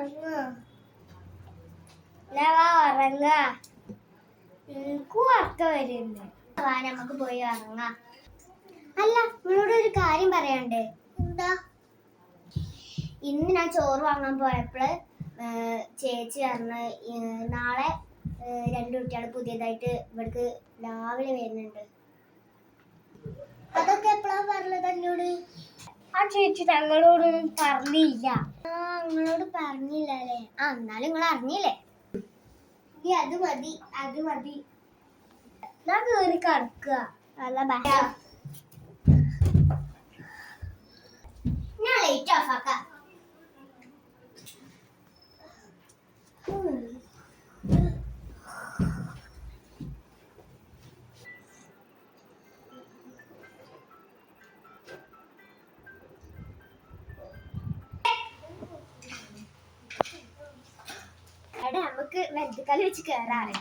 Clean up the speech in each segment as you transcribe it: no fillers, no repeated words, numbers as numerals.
ഉറങ്ങ ഉറക്കം വരുന്നുണ്ട്. നമുക്ക് പോയി ഉറങ്ങാം. അല്ല, നിങ്ങളോട് ഒരു കാര്യം പറയാണ്ട്. എന്താ? ഇന്ന് ഞാൻ ചോറ് വാങ്ങാൻ പോയപ്പോൾ ചേച്ചി പറഞ്ഞ് നാളെ 2 കുട്ടികൾ പുതിയതായിട്ട് ഇവിടേക്ക് രാവിലെ വരുന്നുണ്ട്. അതൊക്കെ എപ്പോഴാ പറഞ്ഞത് എന്നോട്? ആ ചേച്ചി ഞങ്ങളോടൊന്നും പറഞ്ഞില്ല. നിങ്ങളോട് പറഞ്ഞില്ല അല്ലേ? എന്നാലും നിങ്ങൾ അറിഞ്ഞില്ലേ? അത് മതി, അത് മതി. ഞാൻ കേറി കിടക്കുക. ഞാൻ ലൈറ്റ് ഓഫ് ആക്കാം. നമുക്ക് വെറുതെക്കാല് വെച്ച് കേറാറ്.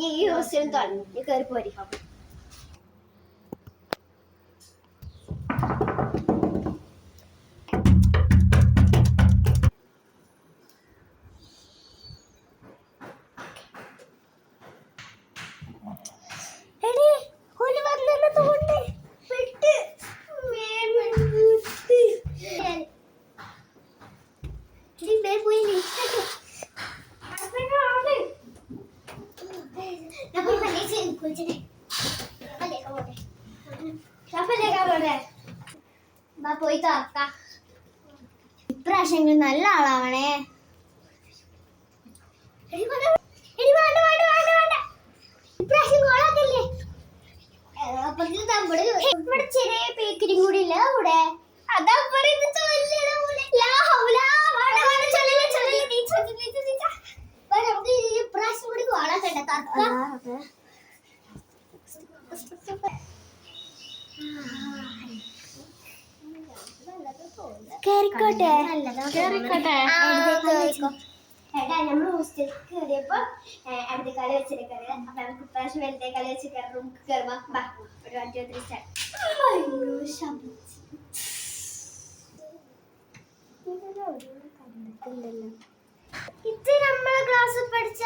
ഈ ഹോസ്റ്റലും തുടങ്ങി കയറി പോരി. പോയി തുറക്കാം. ഇപ്രാവശ്യം നല്ല ആളാവണേ. ഇപ്രാവശ്യം കോളാക്കല്ലേ. ഇവിടെ ചെറിയ പേക്കിനും കൂടി ഇല്ല. ഇവിടെ നമുക്ക് ഇപ്രാവശ്യം കൂടി കോളാക്കണ്ട. നമ്മൾ ഹോസ്റ്റലിൽ കയറിയപ്പോ അടുത്ത കളി വെച്ചെടുക്കരുത്. അപ്പൊ നമുക്ക് ഇപ്രാവശ്യം വലുതേ കളി വെച്ച് റൂമിൽ കയറുമ്പോ ഒരു 1 2 3 സ്റ്റാർട്ട്. ഇത് നമ്മളെ ക്ലാസ്സിൽ പഠിച്ച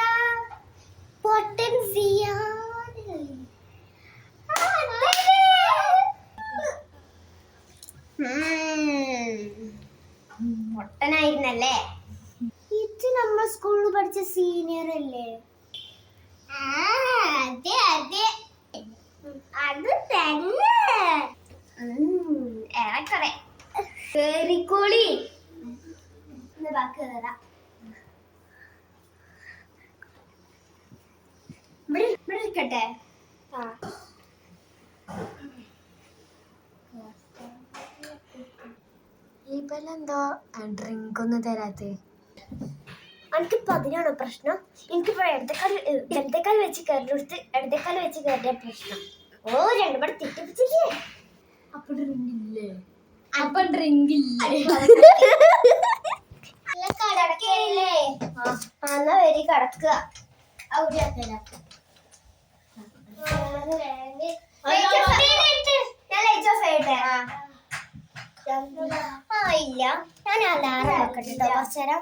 മൊട്ടനായിരുന്നല്ലേ. ഇത് നമ്മൾ സ്കൂളിൽ പഠിച്ച സീനിയർ അല്ലേ? അതെ അതെ, അത് തന്നെ. ഏറെക്കുറെ കേറിക്കോളി. കേറാം. ഇവിടെ ഇരിക്കട്ടെ. ഇവലെന്തോ ഡ്രിങ്ക് ഒന്നും തരാത്തേ? എനിക്കിപ്പോ അതിനാണോ പ്രശ്നം? എനിക്കിപ്പോ ഇടത്തേക്കാൾ വെച്ച് കയറിയെടുത്ത് ഇടത്തേക്കാൾ വെച്ച് കയറിയ പ്രശ്നം. ഓ, 2 പടം തെറ്റിപ്പിച്ചില്ലേ? അപ്പൊ ഡ്രിങ്ക് ഇല്ലേ? അപ്പൊ ഡ്രിങ്ക് ഇല്ലേ? കടക്കല്ലേ? എന്നാ വരി കടക്കുക. ഇല്ല, ഞാൻ അലാറം വെക്കട്ടെ കുറച്ചേരം.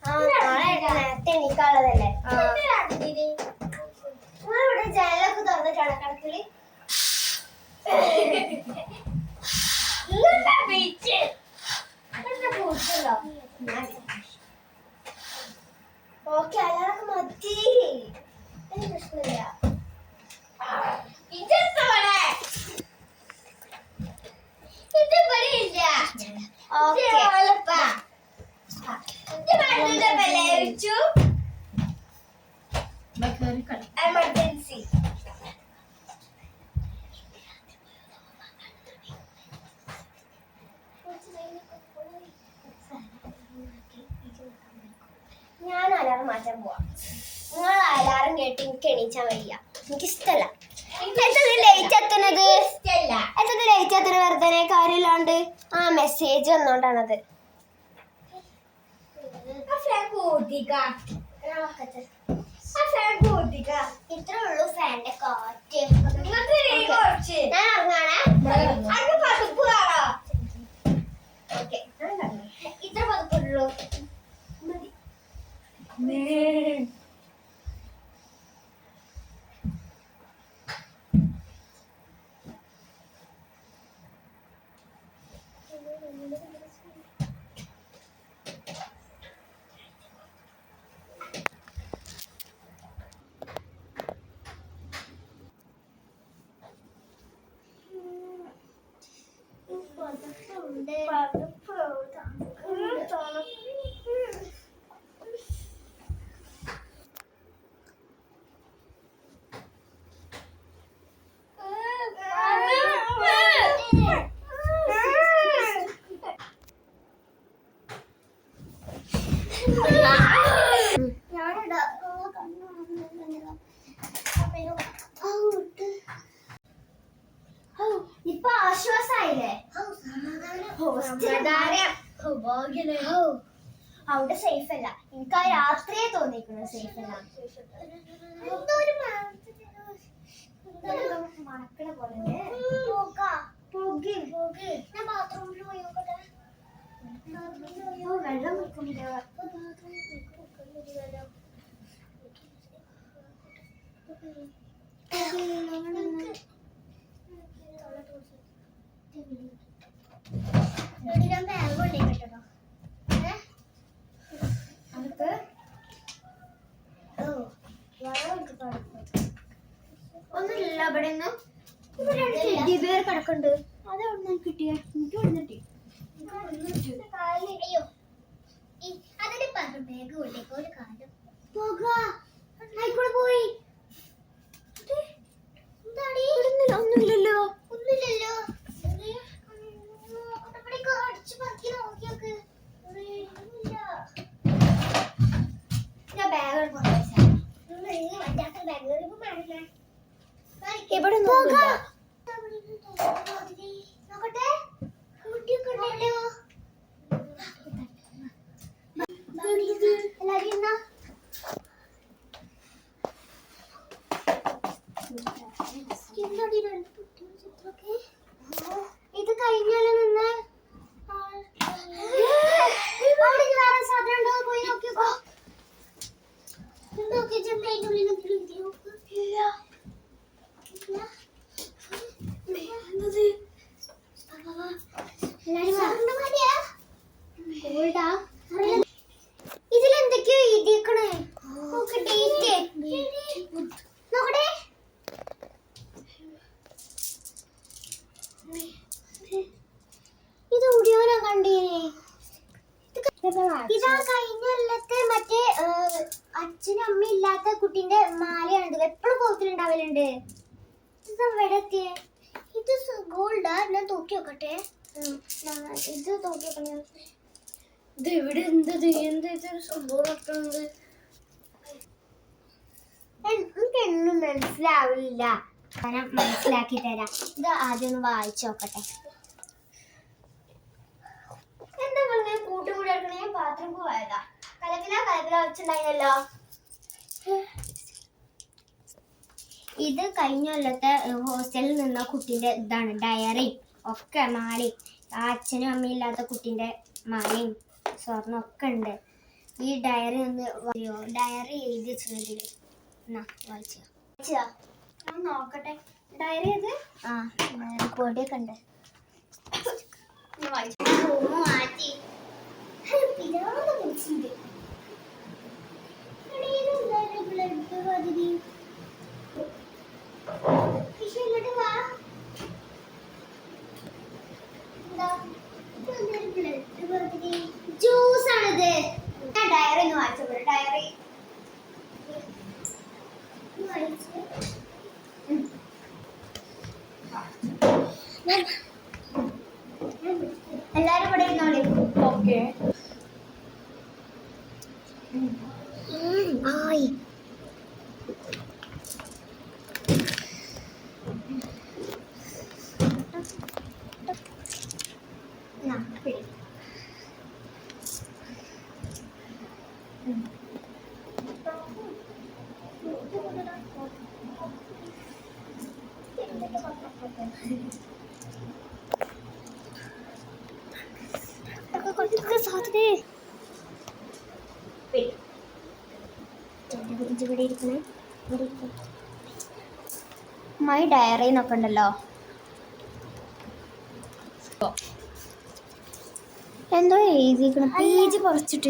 നേരത്തെ എണീക്കാനുള്ളതല്ലേ. നിങ്ങളിവിടെ ജനലൊക്കെ തുറന്നിട്ടാണ് കിടക്കല്? ഓക്കെ, അലാറൊക്കെ മതി. പ്രശ്നമില്ല. എമർജൻസി. ഞാൻ അലാറം മാറ്റാൻ പോവാ. നിങ്ങൾ അലാറം കേട്ട് എനിക്ക് എണീച്ചാൻ വയ്യ. എനിക്ക് ഇഷ്ടല്ല. ലേറ്റ് എത്തുന്നത് വെറുതെ കാര്യമില്ലാണ്ട് മെസ്സേജ് വന്നോണ്ടാണത്. ഇത്രേ ഉള്ളൂ ഫാന്റെ കാറ്റ്. ഞാൻ ഇറങ്ങാണേ. അവിടെ സേഫ് അല്ല. എനിക്ക് ആ രാത്രിയെ തോന്നിക്കുന്നത് സേഫ് അല്ല. മണക്കണ പോലെ ഞാൻ ബാത്റൂമിൽ പോയി നോക്കട്ടെ. വെള്ളം ഞാൻ ബാഗ് കൊണ്ടേ കേട്ടോ. ഒന്നുമില്ല ഇവിടെ ഒന്നും. ഇവിടെ കിടക്കുന്നുണ്ട്. അതെവിടെ കിട്ടിയ? എനിക്ക് കിട്ടി. അയ്യോ അതിന് ബാഗ് കൊണ്ടേക്കോ ഒരു കാലം പോകായിക്കൂടെ പോയി. ഒന്നുമില്ലല്ലോ ഒന്നുമില്ലല്ലോ. അടിച്ചു പറക്കി നോക്കിയൊക്കെ ഞാൻ ബാഗ് കൊണ്ടുവച്ചാ ഇവിടെ നോക്കട്ടെ. ഇത് കഴിഞ്ഞാലോ നിന്ന് സാധനം ഉണ്ടോ പോയി നോക്കിയോ. ഇതിലെന്തൊക്കെയോ എഴുതിയേക്കണേ. നോക്കട്ടെ നോക്കട്ടെ. ഇത് ഉടിയോനാ കണ്ടീനെ. ഇതാ കഴിഞ്ഞ കൊല്ലത്തെ മറ്റേ അച്ഛനും അമ്മയും ഇല്ലാത്ത കുട്ടീന്റെ മാലയാണിത്. എപ്പോഴും പോകത്തിലുണ്ടാവലുണ്ട്. ഇത് എവിടെ എത്തിയേ? ഇത് ഗോൾഡാ. ഞാൻ തൂക്കി നോക്കട്ടെ. ഇത് തൂക്കി നോക്കണേ. ഇത് എവിടെ എന്തത് എന്തൊരു സംഭവം നടക്കുന്നത്? എനിക്കൊന്നും മനസ്സിലാവില്ല. ഞാൻ മനസ്സിലാക്കി തരാം. ഇത് ആദ്യം ഒന്ന് വായിച്ചു നോക്കട്ടെ. എന്താ പറഞ്ഞ കൂട്ടുകൂടി എടുക്കണേ? ബാത്റൂം പോയതാ. കലപ്പില വെച്ചിട്ടുണ്ടായിരുന്നല്ലോ. ഇത് കഴിഞ്ഞ കൊല്ലത്തെ ഹോസ്റ്റലിൽ നിന്ന കുട്ടീൻ്റെ ഇതാണ്. ഡയറി ഒക്കെ മാലയും അച്ഛനും അമ്മയും ഇല്ലാത്ത കുട്ടീൻ്റെ മാലയും സ്വർണ്ണം ഒക്കെ ഉണ്ട്. ഈ ഡയറി ഒന്ന് ഡയറി എഴുതി വെച്ചിട്ടുണ്ടെങ്കിൽ എന്നാ വായിച്ചാ നോക്കട്ടെ. ഡയറി അത് പൊടിയൊക്കെ ഉണ്ട്. മാറ്റി ജ്യൂസാണിത്. ഞാൻ ഡയറി ഒന്ന് വായിച്ചോ. ഡയറി എല്ലാരും ഇവിടെ ഇരുന്നോളി. ഓക്കെ ആയി. മൈ ഡയറി എന്നൊക്കെ ഉണ്ടല്ലോ. എന്തോ എഴുതിക്കണം. പേജ് കുറച്ചിട്ടോ.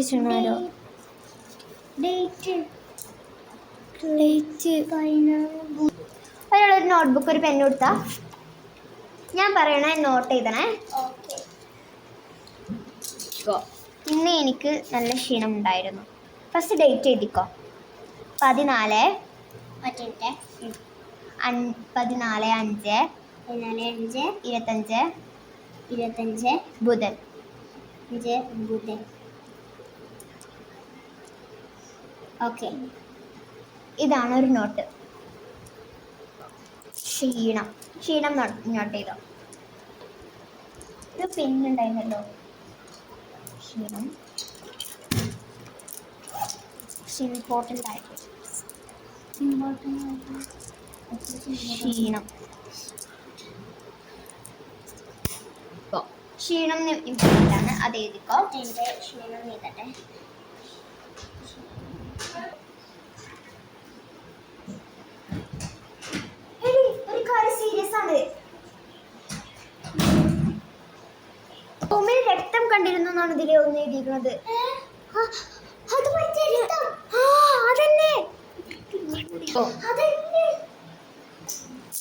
ഒരാളൊരു നോട്ട്ബുക്ക് ഒരു പെൻ കൊടുത്താ ഞാൻ പറയണേ നോട്ട് ചെയ്തണേ. ഇന്ന് എനിക്ക് നല്ല ക്ഷീണം ഉണ്ടായിരുന്നു. ഫസ്റ്റ് ഡേറ്റ് എഴുതിക്കോ. 14/5/25 ബുധൻ. ഓക്കെ, ഇതാണ് ഒരു നോട്ട്. ക്ഷീണം നോട്ട് ചെയ്തോ. ഇത് പെണ്ണുണ്ടായിരുന്നല്ലോ. ഇമ്പോർട്ടൻ്റ് ആയിട്ട് ക്ഷീണം ക്ഷീണം ഇമ്പോർട്ടൻ്റ് ആണ്, അത് എഴുതിക്കോ. എൻ്റെ ക്ഷീണം എഴുതട്ടെ. ഒരു കാര്യം സീരിയസ് ആണ്. ഭൂമിയിൽ രക്തം കണ്ടിരുന്നു എന്നാണ് ഇതിലെ ഒന്ന് എഴുതിയിരിക്കുന്നത്.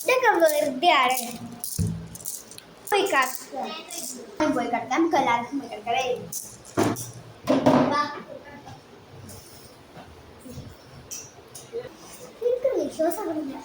ഇതൊക്കെ വെറുതെ ആണ്. പോയി കിടക്കാം, നമുക്ക് എല്ലാവർക്കും പോയി കിടക്കവേ. എനിക്ക് വിശ്വാസമില്ല.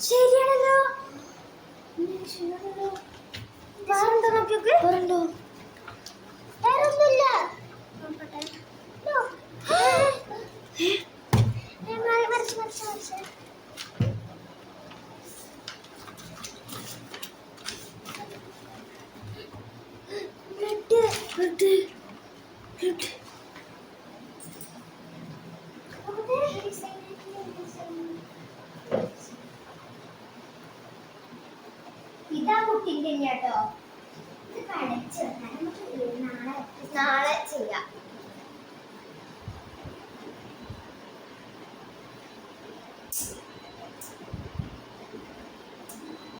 ശരിയാണല്ലോ. വേറെന്താ നോക്കിയൊക്കെ? വേറൊന്നുമില്ല. ഇതാ കുട്ടിൻ്റെ കേട്ടോ. ഇത് കടച്ചു നാളെ ചെയ്യാം.